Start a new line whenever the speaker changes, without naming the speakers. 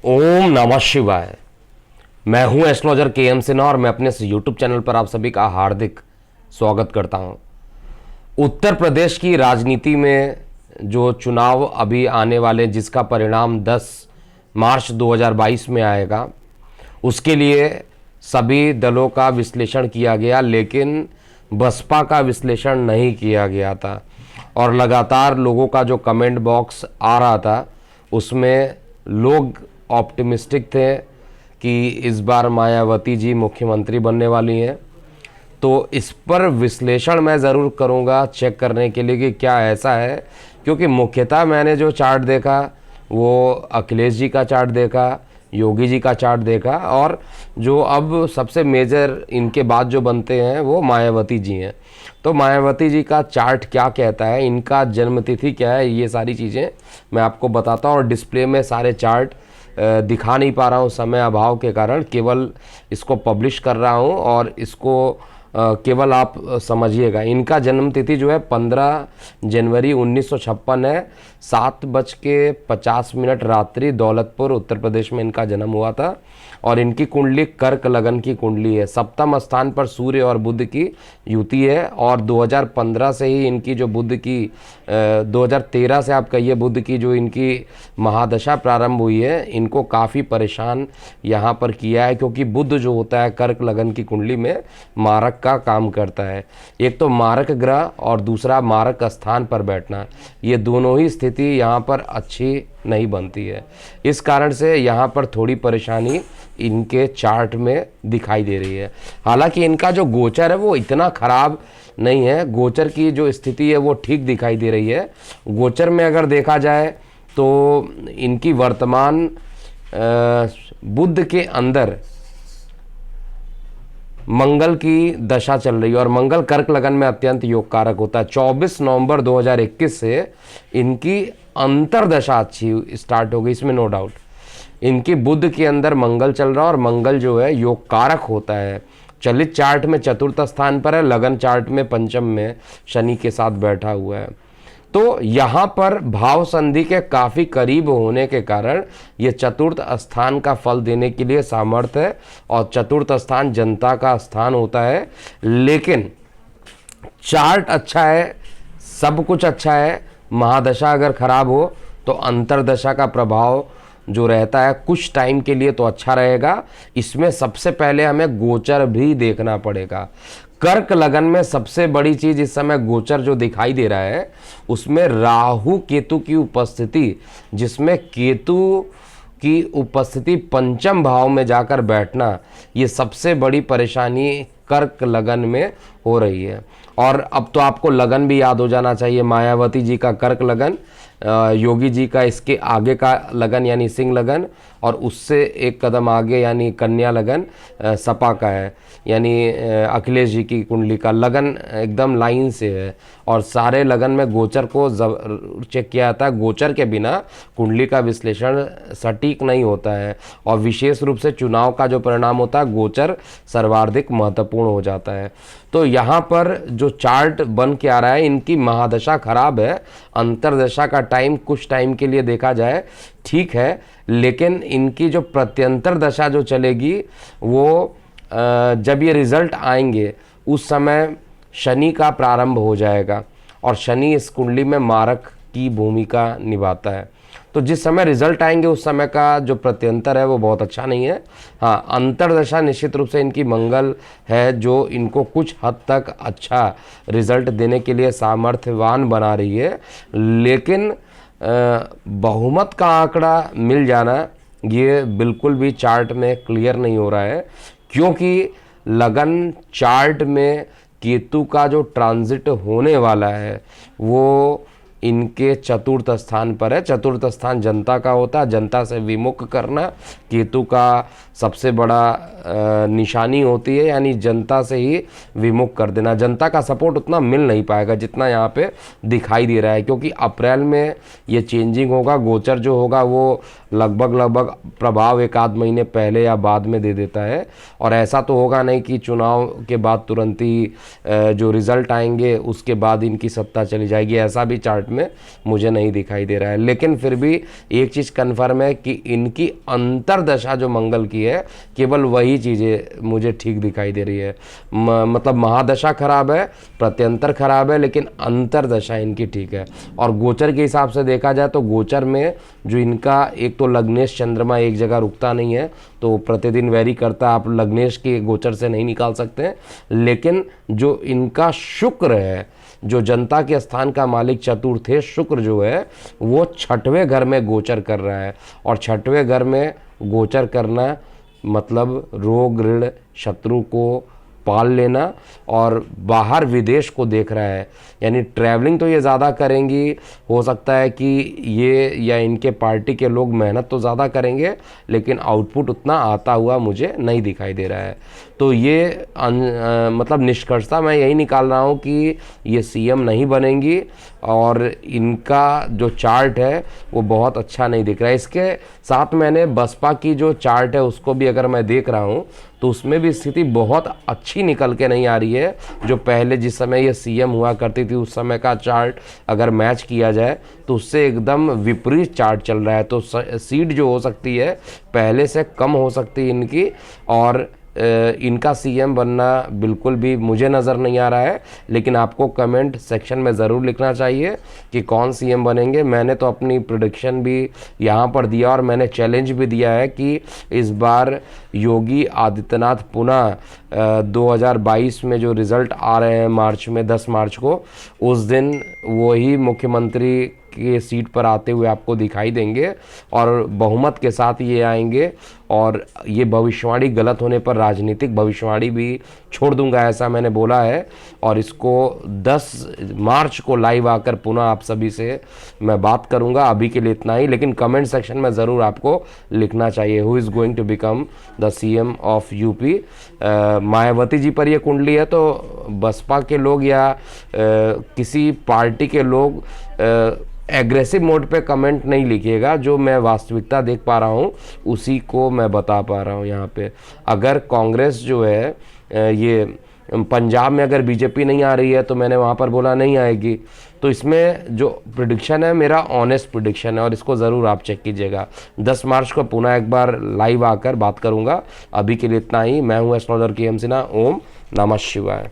ओम नमः शिवाय। मैं हूं एस्ट्रोलॉजर के एम सिन्हा और मैं अपने यूट्यूब चैनल पर आप सभी का हार्दिक स्वागत करता हूं। उत्तर प्रदेश की राजनीति में जो चुनाव अभी आने वाले, जिसका परिणाम 10 मार्च 2022 में आएगा, उसके लिए सभी दलों का विश्लेषण किया गया, लेकिन बसपा का विश्लेषण नहीं किया गया था। और लगातार लोगों का जो कमेंट बॉक्स आ रहा था उसमें लोग ऑप्टिमिस्टिक थे कि इस बार मायावती जी मुख्यमंत्री बनने वाली हैं। तो इस पर विश्लेषण मैं ज़रूर करूंगा, चेक करने के लिए कि क्या ऐसा है, क्योंकि मुख्यतः मैंने जो चार्ट देखा वो अखिलेश जी का चार्ट देखा, योगी जी का चार्ट देखा, और जो अब सबसे मेजर इनके बाद जो बनते हैं वो मायावती जी हैं। तो मायावती जी का चार्ट क्या कहता है, इनका जन्मतिथि क्या है, ये सारी चीज़ें मैं आपको बताता हूँ। और डिस्प्ले में सारे चार्ट दिखा नहीं पा रहा हूँ समय अभाव के कारण, केवल इसको पब्लिश कर रहा हूँ और इसको केवल आप समझिएगा। इनका जन्मतिथि जो है 15 जनवरी 1956 है। 7:50 रात्रि दौलतपुर उत्तर प्रदेश में इनका जन्म हुआ था। और इनकी कुंडली कर्क लगन की कुंडली है। सप्तम स्थान पर सूर्य और बुध की युति है। और 2015 से ही इनकी जो बुध की 2013 से आप कहिए बुध की जो इनकी महादशा प्रारंभ हुई है, इनको काफ़ी परेशान यहाँ पर किया है, क्योंकि बुध जो होता है कर्क लगन की कुंडली में मारक का काम करता है। एक तो मारक ग्रह और दूसरा मारक स्थान पर बैठना, ये दोनों ही स्थिति यहाँ पर अच्छी नहीं बनती है। इस कारण से यहाँ पर थोड़ी परेशानी इनके चार्ट में दिखाई दे रही है। हालांकि इनका जो गोचर है वो इतना खराब नहीं है, गोचर की जो स्थिति है वो ठीक दिखाई दे रही है। गोचर में अगर देखा जाए तो इनकी वर्तमान बुध के अंदर मंगल की दशा चल रही है और मंगल कर्क लगन में अत्यंत योग कारक होता है। 24 नवंबर 2021 से इनकी अंतरदशा अच्छी स्टार्ट हो गई, इसमें नो डाउट। इनकी बुध के अंदर मंगल चल रहा है और मंगल जो है योग कारक होता है। चलित चार्ट में चतुर्थ स्थान पर है, लगन चार्ट में पंचम में शनि के साथ बैठा हुआ है। तो यहाँ पर भाव संधि के काफ़ी करीब होने के कारण ये चतुर्थ स्थान का फल देने के लिए सामर्थ्य है। और चतुर्थ स्थान जनता का स्थान होता है। लेकिन चार्ट अच्छा है, सब कुछ अच्छा है, महादशा अगर खराब हो तो अंतरदशा का प्रभाव जो रहता है कुछ टाइम के लिए तो अच्छा रहेगा। इसमें सबसे पहले हमें गोचर भी देखना पड़ेगा। कर्क लगन में सबसे बड़ी चीज इस समय गोचर जो दिखाई दे रहा है उसमें राहु केतु की उपस्थिति, जिसमें केतु की उपस्थिति पंचम भाव में जाकर बैठना, ये सबसे बड़ी परेशानी कर्क लगन में हो रही है। और अब तो आपको लगन भी याद हो जाना चाहिए, मायावती जी का कर्क लगन, योगी जी का इसके आगे का लगन यानी सिंह लगन, और उससे एक कदम आगे यानी कन्या लगन सपा का है, यानी अखिलेश जी की कुंडली का लगन एकदम लाइन से है। और सारे लगन में गोचर को चेक किया जाता है। गोचर के बिना कुंडली का विश्लेषण सटीक नहीं होता है। और विशेष रूप से चुनाव का जो परिणाम होता है, गोचर सर्वाधिक महत्वपूर्ण हो जाता है। तो यहाँ पर जो चार्ट बन के आ रहा है, इनकी महादशा खराब है। अंतरदशा का टाइम कुछ टाइम के लिए देखा जाए ठीक है, लेकिन इनकी जो प्रत्यंतर दशा जो चलेगी वो जब ये रिजल्ट आएंगे उस समय शनि का प्रारंभ हो जाएगा। और शनि इस कुंडली में मारक की भूमिका निभाता है। तो जिस समय रिजल्ट आएंगे उस समय का जो प्रत्यंतर है वो बहुत अच्छा नहीं है। हाँ, अंतरदशा निश्चित रूप से इनकी मंगल है जो इनको कुछ हद तक अच्छा रिजल्ट देने के लिए सामर्थ्यवान बना रही है। लेकिन बहुमत का आंकड़ा मिल जाना ये बिल्कुल भी चार्ट में क्लियर नहीं हो रहा है, क्योंकि लगन चार्ट में केतु का जो ट्रांजिट होने वाला है वो इनके चतुर्थ स्थान पर है। चतुर्थ स्थान जनता का होता है। जनता से विमुख करना केतु का सबसे बड़ा निशानी होती है, यानी जनता से ही विमुख कर देना। जनता का सपोर्ट उतना मिल नहीं पाएगा जितना यहाँ पे दिखाई दे रहा है, क्योंकि अप्रैल में ये चेंजिंग होगा। गोचर जो होगा वो लगभग प्रभाव एक आध महीने पहले या बाद में दे देता है। और ऐसा तो होगा नहीं कि चुनाव के बाद तुरंत ही जो रिजल्ट आएंगे उसके बाद इनकी सत्ता चली जाएगी, ऐसा भी चार्ट चार्ट में मुझे नहीं दिखाई दे रहा है। लेकिन फिर भी एक चीज़ कन्फर्म है कि इनकी अंतरदशा जो मंगल की है, केवल वही चीज़ें मुझे ठीक दिखाई दे रही है। मतलब महादशा खराब है, प्रत्यंतर खराब है, लेकिन अंतरदशा इनकी ठीक है। और गोचर के हिसाब से देखा जाए तो गोचर में जो इनका एक तो लग्नेश चंद्रमा एक जगह रुकता नहीं है, तो प्रतिदिन वेरी करता, आप लग्नेश के गोचर से नहीं निकाल सकते हैं। लेकिन जो इनका शुक्र है, जो जनता के स्थान का मालिक चतुर्थे शुक्र जो है, वो 6वें घर में गोचर कर रहा है। और 6वें घर में गोचर करना मतलब रोग ऋण शत्रु को पाल लेना, और बाहर विदेश को देख रहा है, यानी ट्रैवलिंग तो ये ज़्यादा करेंगी। हो सकता है कि ये या इनके पार्टी के लोग मेहनत तो ज़्यादा करेंगे, लेकिन आउटपुट उतना आता हुआ मुझे नहीं दिखाई दे रहा है। तो ये मतलब निष्कर्षता मैं यही निकाल रहा हूँ कि ये सीएम नहीं बनेंगी, और इनका जो चार्ट है वो बहुत अच्छा नहीं दिख रहा है। इसके साथ मैंने बसपा की जो चार्ट है उसको भी अगर मैं देख रहा हूँ तो उसमें भी स्थिति बहुत अच्छी निकल के नहीं आ रही है। जो पहले जिस समय ये सीएम हुआ करती थी उस समय का चार्ट अगर मैच किया जाए तो उससे एकदम विपरीत चार्ट चल रहा है। तो सीट जो हो सकती है पहले से कम हो सकती है इनकी, और इनका सीएम बनना बिल्कुल भी मुझे नज़र नहीं आ रहा है। लेकिन आपको कमेंट सेक्शन में ज़रूर लिखना चाहिए कि कौन सीएम बनेंगे। मैंने तो अपनी प्रेडिक्शन भी यहाँ पर दिया, और मैंने चैलेंज भी दिया है कि इस बार योगी आदित्यनाथ पुनः 2022 में जो रिज़ल्ट आ रहे हैं मार्च में, 10 मार्च को, उस दिन वही मुख्यमंत्री के सीट पर आते हुए आपको दिखाई देंगे, और बहुमत के साथ ये आएंगे। और ये भविष्यवाणी गलत होने पर राजनीतिक भविष्यवाणी भी छोड़ दूंगा, ऐसा मैंने बोला है। और इसको 10 मार्च को लाइव आकर पुनः आप सभी से मैं बात करूंगा। अभी के लिए इतना ही, लेकिन कमेंट सेक्शन में ज़रूर आपको लिखना चाहिए who is going to become the CM of UP. Mayawati ji पर ये कुंडली है, तो बसपा के लोग या किसी पार्टी के लोग एग्रेसिव मोड पे कमेंट नहीं लिखिएगा। जो मैं वास्तविकता देख पा रहा हूँ उसी को मैं बता पा रहा हूँ यहाँ पे। अगर कांग्रेस जो है ये पंजाब में अगर बीजेपी नहीं आ रही है तो मैंने वहाँ पर बोला नहीं आएगी। तो इसमें जो प्रेडिक्शन है मेरा ऑनेस्ट प्रेडिक्शन है, और इसको ज़रूर आप चेक कीजिएगा। 10 मार्च को पुनः एक बार लाइव आकर बात करूँगा। अभी के लिए इतना ही। मैं हूँ एस्ट्रोलॉजर KM सिन्हा। ओम नमः शिवाय।